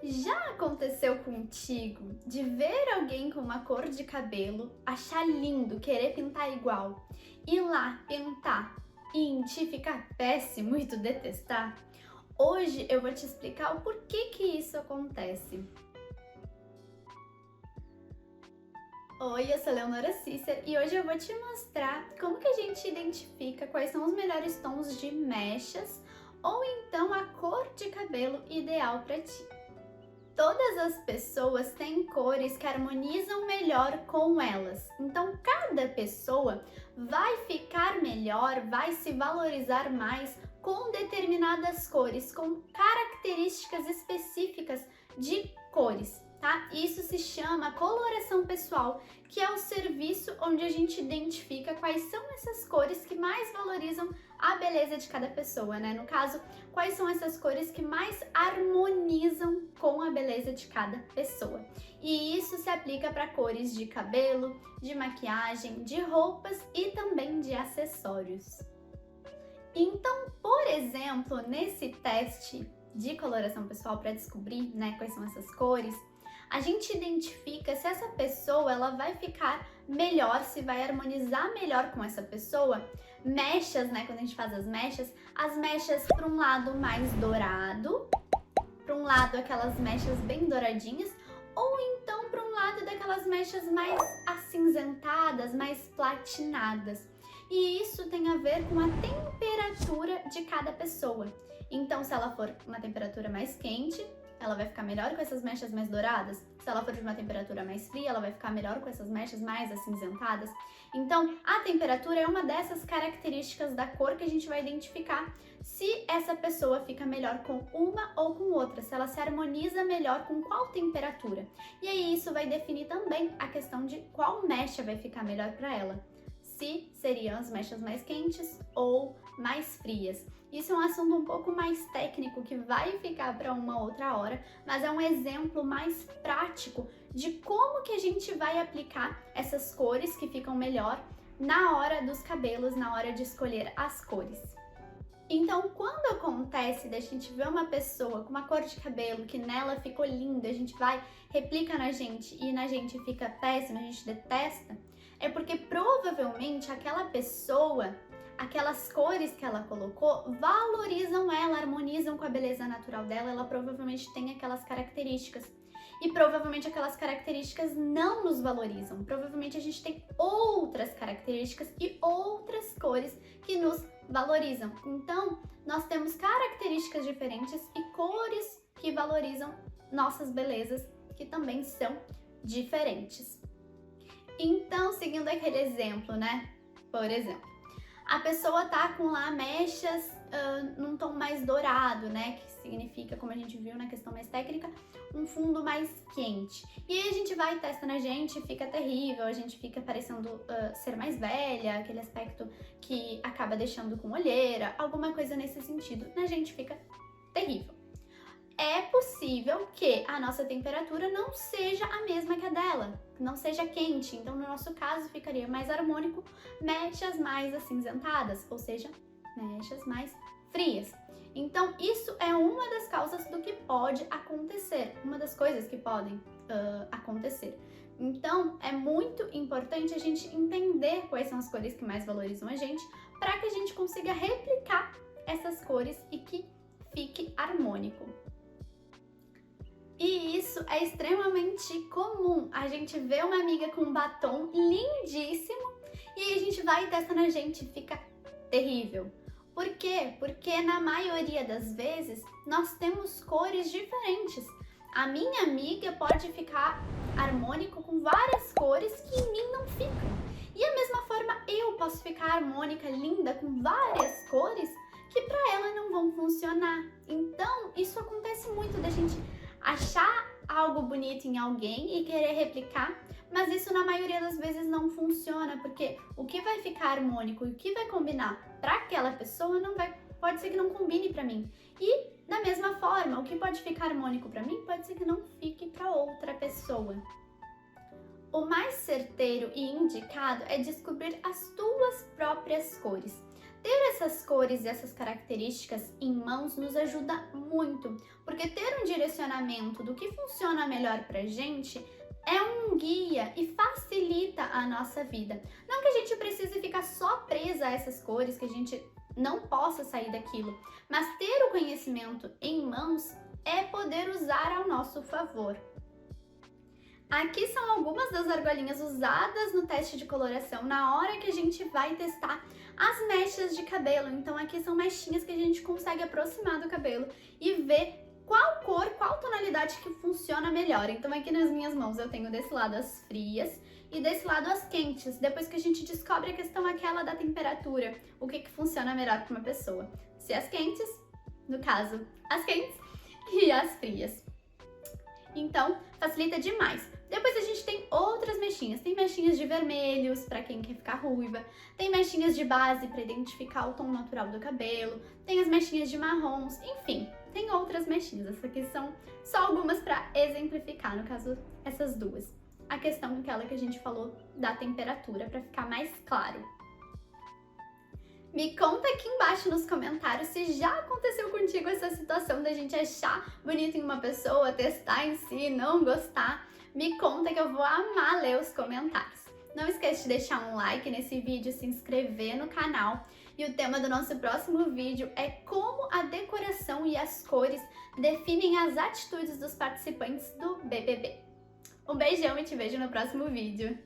Já aconteceu contigo de ver alguém com uma cor de cabelo, achar lindo, querer pintar igual, ir lá pintar e em ti ficar péssimo e tu detestar? Hoje eu vou te explicar o porquê que isso acontece. Oi, eu sou a Leonora Cícer e hoje eu vou te mostrar como que a gente identifica quais são os melhores tons de mechas ou então a cor de cabelo ideal para ti. Todas as pessoas têm cores que harmonizam melhor com elas, então cada pessoa vai ficar melhor, vai se valorizar mais com determinadas cores, com características específicas de cores, tá? Isso se chama coloração pessoal, que é o serviço onde a gente identifica quais são essas cores que mais valorizam a beleza de cada pessoa, né? No caso, quais são essas cores que mais harmonizam com a beleza de cada pessoa. E isso se aplica para cores de cabelo, de maquiagem, de roupas e também de acessórios. Então, por exemplo, nesse teste de coloração pessoal para descobrir, né, quais são essas cores, a gente identifica se essa pessoa ela vai ficar melhor, se vai harmonizar melhor com essa pessoa. Mechas, né, quando a gente faz as mechas para um lado mais dourado, para um lado aquelas mechas bem douradinhas, ou então para um lado daquelas mechas mais acinzentadas, mais platinadas. E isso tem a ver com a temperatura de cada pessoa. Então, se ela for uma temperatura mais quente, ela vai ficar melhor com essas mechas mais douradas. Se ela for de uma temperatura mais fria, ela vai ficar melhor com essas mechas mais acinzentadas. Então, a temperatura é uma dessas características da cor que a gente vai identificar se essa pessoa fica melhor com uma ou com outra, se ela se harmoniza melhor com qual temperatura. E aí isso vai definir também a questão de qual mecha vai ficar melhor para ela. Se seriam as mechas mais quentes ou mais frias. Isso é um assunto um pouco mais técnico que vai ficar para uma outra hora, mas é um exemplo mais prático de como que a gente vai aplicar essas cores que ficam melhor na hora dos cabelos, na hora de escolher as cores. Então, quando acontece da gente ver uma pessoa com uma cor de cabelo que nela ficou linda, a gente vai, replica na gente e na gente fica péssima, a gente detesta, é porque provavelmente aquela pessoa, aquelas cores que ela colocou, valorizam ela, harmonizam com a beleza natural dela, ela provavelmente tem aquelas características. E provavelmente aquelas características não nos valorizam. Provavelmente a gente tem outras características e outras cores que nos valorizam. Então, nós temos características diferentes e cores que valorizam nossas belezas, que também são diferentes. Então, seguindo aquele exemplo, né? Por exemplo, a pessoa tá com lá mechas num tom mais dourado, né? Que significa, como a gente viu na questão mais técnica, um fundo mais quente. E aí a gente vai e testa na gente, fica terrível, a gente fica parecendo ser mais velha, aquele aspecto que acaba deixando com olheira, alguma coisa nesse sentido, na gente fica terrível. É possível que a nossa temperatura não seja a mesma que a dela, não seja quente, então no nosso caso ficaria mais harmônico mechas mais acinzentadas, ou seja, mechas mais frias. Então isso é uma das causas do que pode acontecer, uma das coisas que podem acontecer. Então é muito importante a gente entender quais são as cores que mais valorizam a gente, para que a gente consiga replicar essas cores e que fique harmônico. E isso é extremamente comum. A gente vê uma amiga com um batom lindíssimo e aí a gente vai e testa na gente e fica terrível. Por quê? Porque na maioria das vezes nós temos cores diferentes. A minha amiga pode ficar harmônico com várias cores que em mim não ficam. E da mesma forma eu posso ficar harmônica, linda, com várias cores que para ela não vão funcionar. Então isso acontece muito da gente achar algo bonito em alguém e querer replicar, mas isso na maioria das vezes não funciona, porque o que vai ficar harmônico e o que vai combinar para aquela pessoa pode ser que não combine para mim. E da mesma forma, o que pode ficar harmônico para mim pode ser que não fique para outra pessoa. O mais certeiro e indicado é descobrir as tuas próprias cores. ter essas cores e essas características em mãos nos ajuda muito, porque ter um direcionamento do que funciona melhor pra gente é um guia e facilita a nossa vida. Não que a gente precise ficar só presa a essas cores, que a gente não possa sair daquilo, mas ter o conhecimento em mãos é poder usar ao nosso favor. Aqui são algumas das argolinhas usadas no teste de coloração na hora que a gente vai testar as mechas de cabelo. Então aqui são mechinhas que a gente consegue aproximar do cabelo e ver qual cor, qual tonalidade que funciona melhor. Então aqui nas minhas mãos eu tenho desse lado as frias e desse lado as quentes. Depois que a gente descobre a questão aquela da temperatura, o que funciona melhor para uma pessoa. Se as quentes, no caso, as quentes e as frias. Então, facilita demais. Depois a gente tem outras mechinhas. Tem mechinhas de vermelhos, para quem quer ficar ruiva. Tem mechinhas de base para identificar o tom natural do cabelo. Tem as mechinhas de marrons, enfim, tem outras mechinhas. Essas aqui são só algumas para exemplificar, no caso, essas duas. A questão aquela que a gente falou da temperatura, para ficar mais claro. Me conta aqui embaixo nos comentários se já aconteceu contigo essa situação da gente achar bonito em uma pessoa, testar em si, não gostar. Me conta que eu vou amar ler os comentários. Não esquece de deixar um like nesse vídeo, se inscrever no canal. E o tema do nosso próximo vídeo é como a decoração e as cores definem as atitudes dos participantes do BBB. Um beijão e te vejo no próximo vídeo.